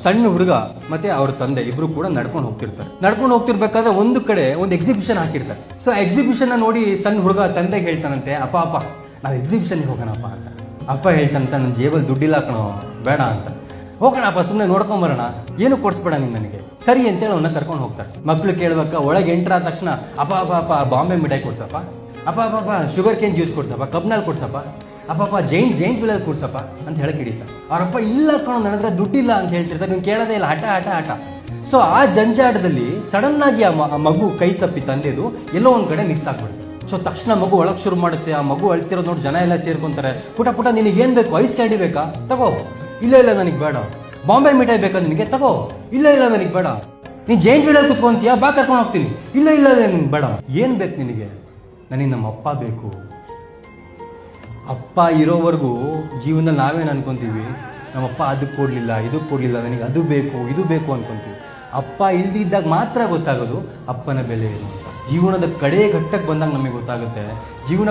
ಸಣ್ಣ ಹುಡುಗ ಮತ್ತೆ ಅವ್ರ ತಂದೆ ಇಬ್ರು ಕೂಡ ನಡ್ಕೊಂಡು ಹೋಗ್ತಿರ್ಬೇಕಾದ್ರೆ ಒಂದು ಕಡೆ ಒಂದು ಎಕ್ಸಿಬಿಷನ್ ಹಾಕಿರ್ತಾರೆ. ಸೊ ಎಕ್ಸಿಬಿಷನ್ ನೋಡಿ ಸಣ್ಣ ಹುಡುಗ ತಂದೆಗೆ ಹೇಳ್ತಾನಂತೆ, ಅಪ್ಪ ನಾವು ಎಕ್ಸಿಬಿಷನ್ಗೆ ಹೋಗೋಣಪ್ಪ ಅಂತ. ಅಪ್ಪ ಹೇಳ್ತಾನಂತ, ನನ್ನ ಜೇಬಲ್ಲಿ ದುಡ್ಡಿಲ್ಲ ಕಣೋ, ಬೇಡ ಅಂತ. ಹೋಗೋಣಪ್ಪ, ಸುಮ್ಮನೆ ನೋಡ್ಕೊಂಬರೋಣ, ಏನು ಕೊಡ್ಸ್ಬೇಡ ನೀನು ನನಗೆ, ಸರಿ ಅಂತೇಳಿ ಅವನ್ನ ಕರ್ಕೊಂಡು ಹೋಗ್ತಾರೆ. ಮಕ್ಳು ಕೇಳ್ಬೇಕಾ, ಒಳಗೆ ಎಂಟ್ರ ಆದ ತಕ್ಷಣ ಅಪ್ಪ ಬಾಂಬೆ ಮಿಠಾಯಿ ಕೊಡ್ಸಪ್ಪ, ಅಪ್ಪ ಶುಗರ್ ಕೇನ್ ಜ್ಯೂಸ್ ಕೊಡ್ಸಪ್ಪ, ಕಬ್ನಲ್ಲಿ ಕೊಡ್ಸಪ್ಪ, ಅಪ್ಪ ಜೈಂಟ್ ವೀಲಲ್ಲಿ ಕೊಡ್ಸಪ್ಪ ಅಂತ ಹೇಳಕ್ ಹಿಡಿತ. ಅವರಪ್ಪ ಇಲ್ಲ ಕಣೋ, ನನ್ನ ಹತ್ರ ದುಡ್ಡಿಲ್ಲ ಅಂತ ಹೇಳ್ತಿರ್ತಾರೆ. ನೀವು ಕೇಳೋದೇ ಇಲ್ಲ, ಹಠ. ಸೊ ಆ ಜಂಜಾಟದಲ್ಲಿ ಸಡನ್ ಆಗಿ ಆ ಮಗು ಕೈ ತಪ್ಪಿ ತಂದೆದು ಎಲ್ಲೋ ಒಂದ್ ಕಡೆ ಮಿಸ್ ಆಗ್ಬಿಡುತ್ತೆ. ಸೊ ತಕ್ಷಣ ಮಗು ಒಳಗೆ ಶುರು ಮಾಡುತ್ತೆ. ಆ ಮಗು ಅಳ್ತಿರೋದು ನೋಡಿ ಜನ ಎಲ್ಲ ಸೇರ್ಕೊಂತಾರೆ. ಪುಟ ನಿನಗೇನು ಬೇಕು, ಐಸ್ ಕ್ಯಾಂಡಿ ಬೇಕಾ, ತಗೋ. ಇಲ್ಲ ನನಗೆ ಬೇಡ. ಬಾಂಬೆ ಮಿಠಾಯಿ ಬೇಕಾ ನಿನಗೆ, ತಗೋ. ಇಲ್ಲ ನನಗೆ ಬೇಡ. ನೀನು ಜೈಂಟ್ ವೀಲಲ್ಲಿ ಕುತ್ಕೊಂತೀಯಾ, ಬಾ ಕರ್ಕೊಂಡು ಹೋಗ್ತೀನಿ. ಇಲ್ಲ ನಿನ್ಗೆ ಬೇಡ. ಏನು ಬೇಕು ನಿನಗೆ? ನನಗೆ ನಮ್ಮ ಅಪ್ಪ ಬೇಕು. ಅಪ್ಪ ಇರೋವರೆಗೂ ಜೀವನದಲ್ಲಿ ನಾವೇನು ಅನ್ಕೊಂತೀವಿ, ನಮ್ಮಪ್ಪ ಅದಕ್ಕೆ ಕೊಡಲಿಲ್ಲ, ಇದಕ್ಕೆ ಕೊಡಲಿಲ್ಲ, ನನಗೆ ಅದು ಬೇಕು ಇದು ಬೇಕು ಅನ್ಕೊಂತೀವಿ. ಅಪ್ಪ ಇಲ್ದಿದ್ದಾಗ ಮಾತ್ರ ಗೊತ್ತಾಗೋದು ಅಪ್ಪನ ಬೆಲೆ ಏನು ಅಂತ. ಜೀವನದ ಕಡೆ ಘಟ್ಟಕ್ಕೆ ಬಂದಾಗ ನಮಗೆ ಗೊತ್ತಾಗುತ್ತೆ ಜೀವನ